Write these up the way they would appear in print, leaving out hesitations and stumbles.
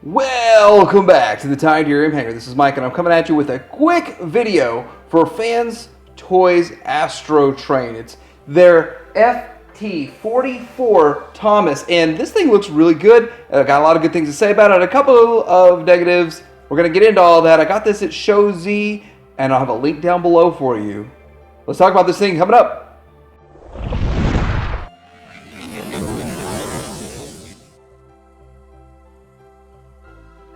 Welcome back to the Tide Rim Hanger. This is Mike, and I'm coming at you with a quick video for FansToys Astrotrain. It's their FT-44 Thomas, and this thing looks really good. I got a lot of good things to say about it, a couple of negatives. We're going to get into all that. I got this at Show Z, and I'll have a link down below for you. Let's talk about this thing coming up.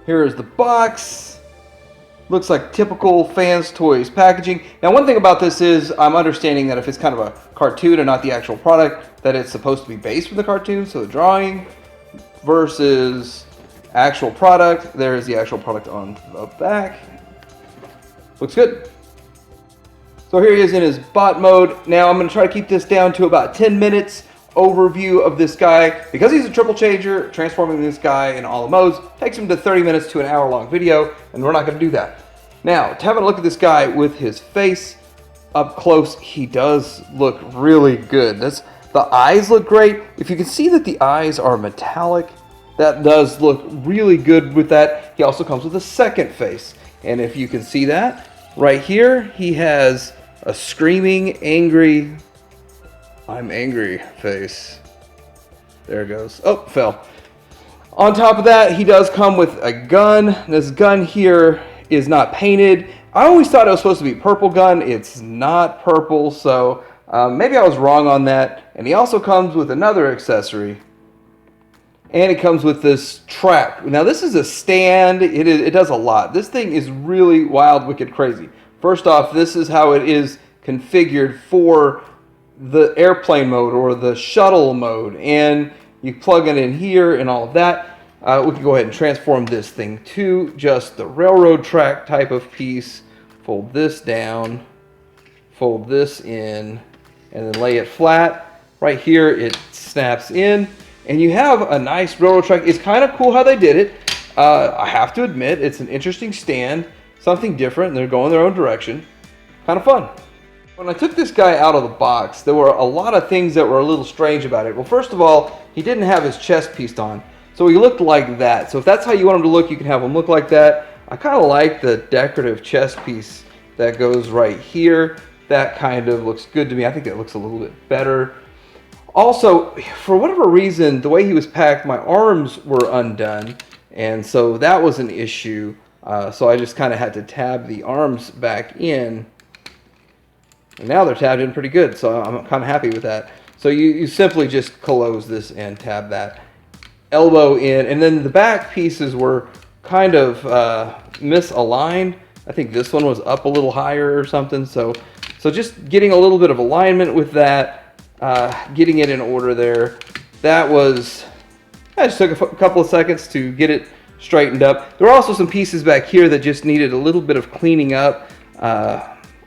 Here is the box. Looks like typical FansToys packaging. Now, one thing about this is I'm understanding that if it's kind of a cartoon and not the actual product, that it's supposed to be based from the cartoon. So the drawing versus actual product. There is the actual product on the back. Looks good. So here he is in his bot mode. Now I'm going to try to keep this down to about 10 minutes. Overview of this guy. Because he's a triple changer, transforming this guy in all the modes takes him to 30 minutes to an hour long video, and we're not going to do that. Now, having a look at this guy with his face up close, he does look really good. The eyes look great. If you can see that the eyes are metallic, that does look really good with that. He also comes with a second face, and if you can see that right here, he has a screaming, angry, I'm angry face. There it goes. Oh, fell. On top of that, he does come with a gun. This gun here is not painted. I always thought it was supposed to be purple gun. It's not purple, so maybe I was wrong on that. And he also comes with another accessory. And it comes with this trap. Now, this is a stand. It does a lot. This thing is really wild, wicked, crazy. First off, this is how it is configured for the airplane mode or the shuttle mode, and you plug it in here and all of that. We can go ahead and transform this thing to just the railroad track type of piece. Fold this down, fold this in, and then lay it flat. Right here it snaps in, and you have a nice railroad track. It's kind of cool how they did it. I have to admit, it's an interesting stand, something different, and they're going their own direction. Kind of fun. When I took this guy out of the box, there were a lot of things that were a little strange about it. Well, first of all, he didn't have his chest pieced on, so he looked like that. So if that's how you want him to look, you can have him look like that. I kind of like the decorative chest piece that goes right here. That kind of looks good to me. I think it looks a little bit better. Also, for whatever reason, the way he was packed, my arms were undone, and so that was an issue. So I just kind of had to tab the arms back in. And now they're tabbed in pretty good, so I'm kind of happy with that. So you simply just close this and tab that elbow in, and then the back pieces were kind of misaligned. I think this one was up a little higher or something. So just getting a little bit of alignment with that, getting it in order there. That just took a couple of seconds to get it straightened up. There were also some pieces back here that just needed a little bit of cleaning up.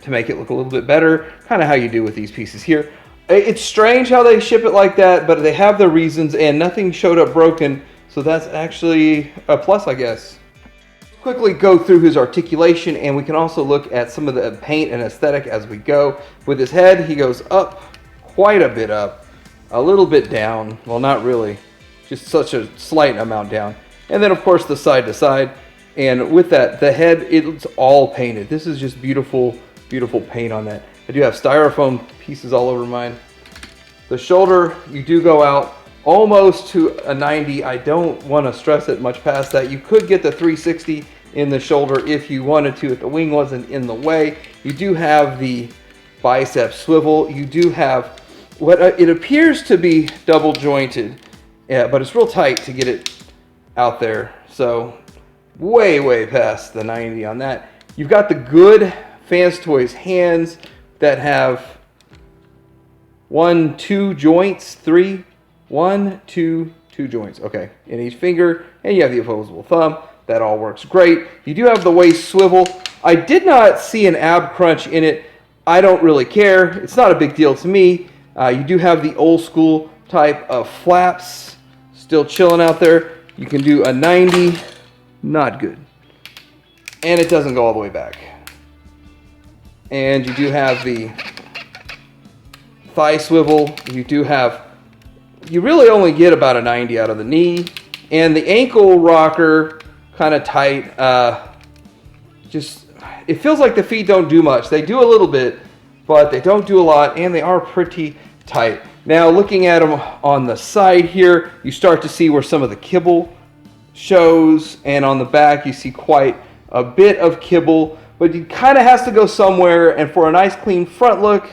To make it look a little bit better, kind of how you do with these pieces here. It's strange how they ship it like that, but they have their reasons, and nothing showed up broken, so that's actually a plus, I guess. Quickly go through his articulation, and we can also look at some of the paint and aesthetic as we go. With his head, he goes up quite a bit up, a little bit down, well, not really, just such a slight amount down. And then, of course, the side to side, and with that, the head, it's all painted. This is just beautiful, beautiful paint on that. I do have styrofoam pieces all over mine. The shoulder, you do go out almost to a 90. I don't want to stress it much past that. You could get the 360 in the shoulder if you wanted to, if the wing wasn't in the way. You do have the bicep swivel. You do have what it appears to be double jointed, yeah, but it's real tight to get it out there. So way past the 90 on that. You've got the good FansToys hands that have 1, 2 joints, 3, 1, 2, 2 joints, okay, in each finger, and you have the opposable thumb. That all works great. You do have the waist swivel. I did not see an ab crunch in it. I don't really care. It's not a big deal to me. You do have the old school type of flaps still chilling out there. You can do a 90, not good. And it doesn't go all the way back. And you do have the thigh swivel. You really only get about a 90 out of the knee. And the ankle rocker kind of tight. Just, it feels like the feet don't do much. They do a little bit, but they don't do a lot, and they are pretty tight. Now, looking at them on the side here, you start to see where some of the kibble shows, and on the back you see quite a bit of kibble, but it kind of has to go somewhere, and for a nice clean front look,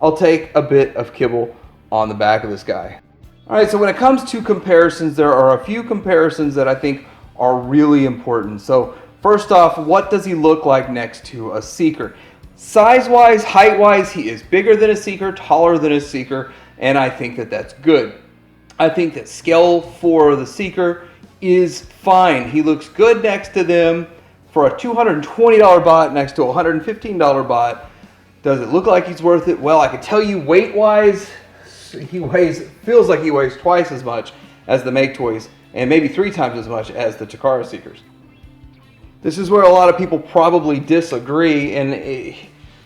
I'll take a bit of kibble on the back of this guy. Alright, so when it comes to comparisons, there are a few comparisons that I think are really important. So first off, what does he look like next to a Seeker? Size-wise, height-wise, he is bigger than a Seeker, taller than a Seeker, and I think that that's good. I think that scale for the Seeker is fine. He looks good next to them. For a $220 bot next to a $115 bot, does it look like he's worth it? Well, I can tell you weight-wise, feels like he weighs twice as much as the Make Toys, and maybe 3 times as much as the Takara Seekers. This is where a lot of people probably disagree, and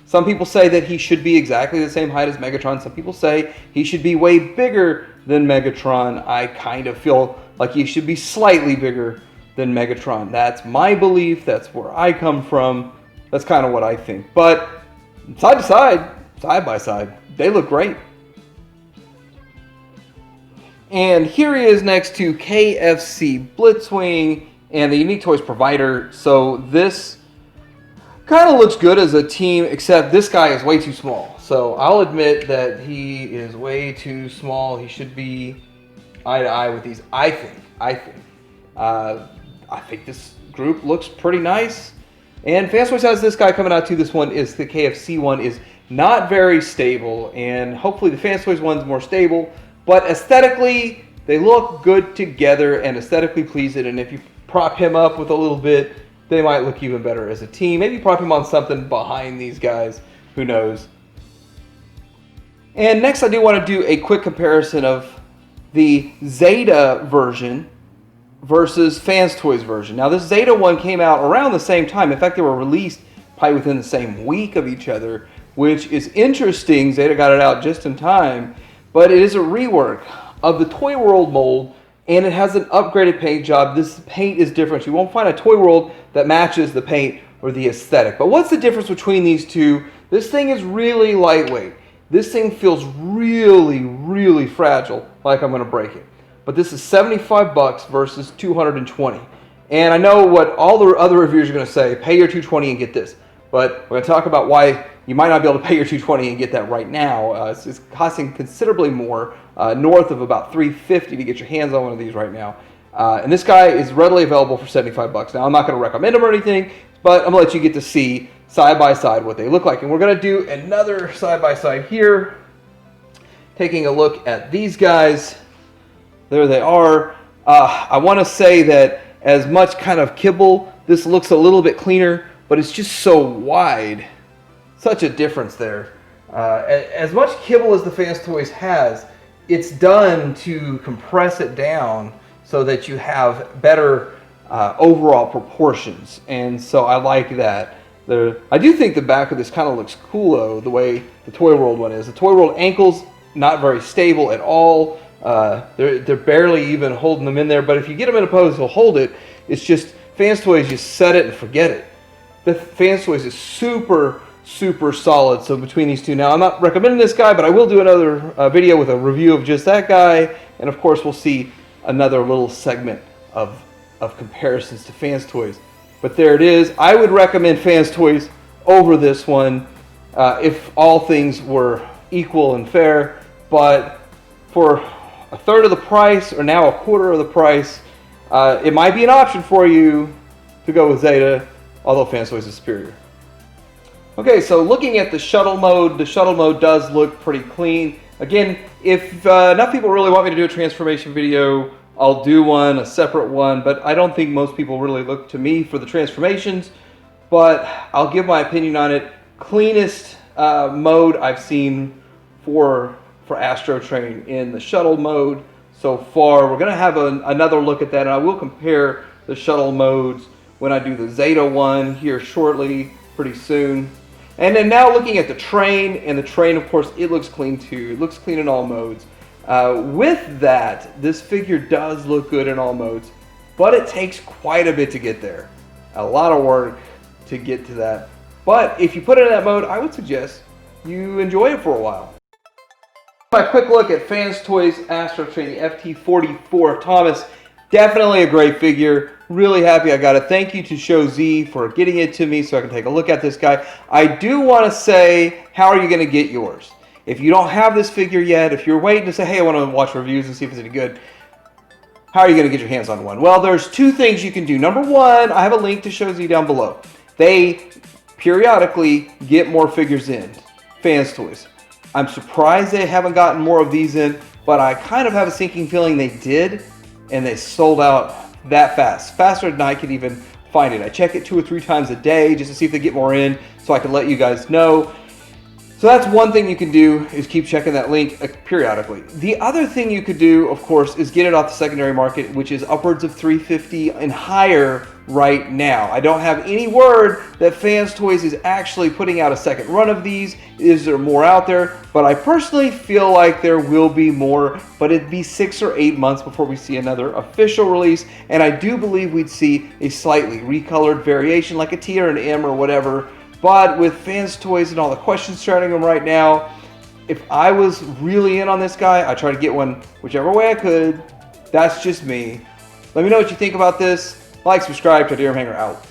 some people say that he should be exactly the same height as Megatron. Some people say he should be way bigger than Megatron. I kind of feel like he should be slightly bigger than Megatron. That's my belief. That's where I come from. That's kind of what I think. But side to side, side by side, they look great. And here he is next to KFC Blitzwing and the Unique Toys provider. So this kind of looks good as a team, except this guy is way too small. So I'll admit that he is way too small. He should be eye to eye with these. I think this group looks pretty nice. And FansToys has this guy coming out too. This one is the KFC one is not very stable, and hopefully the FansToys one's more stable. But aesthetically, they look good together and aesthetically pleasing. And if you prop him up with a little bit, they might look even better as a team. Maybe prop him on something behind these guys. Who knows? And next I do want to do a quick comparison of the Zeta version versus FansToys version. Now this Zeta one came out around the same time. In fact, they were released probably within the same week of each other, which is interesting. Zeta got it out just in time. But it is a rework of the Toy World mold, and it has an upgraded paint job. This paint is different. You won't find a Toy World that matches the paint or the aesthetic. But what's the difference between these two? This thing is really lightweight. This thing feels really, really fragile, like I'm going to break it. But this is $75 versus $220. And I know what all the other reviewers are going to say, pay your $220 and get this. But we're going to talk about why you might not be able to pay your $220 and get that right now. It's costing considerably more, north of about $350 to get your hands on one of these right now. And this guy is readily available for $75. Now, I'm not going to recommend him or anything, but I'm going to let you get to see side by side what they look like. And we're going to do another side by side here, taking a look at these guys. There they are. I want to say that as much kind of kibble, this looks a little bit cleaner, but it's just so wide. Such a difference there. As much kibble as the FansToys has, it's done to compress it down so that you have better overall proportions. And so I like that. I do think the back of this kind of looks cool though, the way the Toy World one is. The Toy World ankles, not very stable at all. They're barely even holding them in there, but if you get them in a pose, they'll hold it. It's just FansToys, you set it and forget it. The FansToys is super solid. So between these two, now I'm not recommending this guy, but I will do another video with a review of just that guy, and of course we'll see another little segment of comparisons to FansToys. But there it is. I would recommend FansToys over this one if all things were equal and fair, but for a third of the price, or now a quarter of the price, it might be an option for you to go with Zeta, although FansToys is superior. Okay, so looking at the shuttle mode does look pretty clean. Again, if enough people really want me to do a transformation video, I'll do one, a separate one, but I don't think most people really look to me for the transformations, but I'll give my opinion on it. Cleanest mode I've seen for Astrotrain in the shuttle mode so far. We're going to have another look at that, and I will compare the shuttle modes when I do the Zeta one here shortly, pretty soon. And then now looking at the train, and the train, of course, it looks clean too. It looks clean in all modes. With that, this figure does look good in all modes. but it takes quite a bit to get there. A lot of work to get to that. But if you put it in that mode, I would suggest you enjoy it for a while. My quick look at FansToys Astrotrain, the FT-44 Thomas. Definitely a great figure. Really happy I got it. Thank you to Show Z for getting it to me so I can take a look at this guy. I do want to say, how are you going to get yours? If you don't have this figure yet, if you're waiting to say, hey, I want to watch reviews and see if it's any good, how are you going to get your hands on one? Well, there's two things you can do. Number one, I have a link to Show Z down below. They periodically get more figures in, FansToys. I'm surprised they haven't gotten more of these in, but I kind of have a sinking feeling they did, and they sold out that fast. Faster than I could even find it. I check it 2 or 3 times a day just to see if they get more in so I can let you guys know. So that's one thing you can do, is keep checking that link periodically. The other thing you could do, of course, is get it off the secondary market, which is upwards of $350 and higher right now. I don't have any word that FansToys is actually putting out a second run of these. Is there more out there? But I personally feel like there will be more, but it'd be 6 or 8 months before we see another official release. And I do believe we'd see a slightly recolored variation like a T or an M or whatever. But with FansToys and all the questions surrounding them right now, if I was really in on this guy, I'd try to get one whichever way I could. That's just me. Let me know what you think about this. Like, subscribe, Deer Hanger out.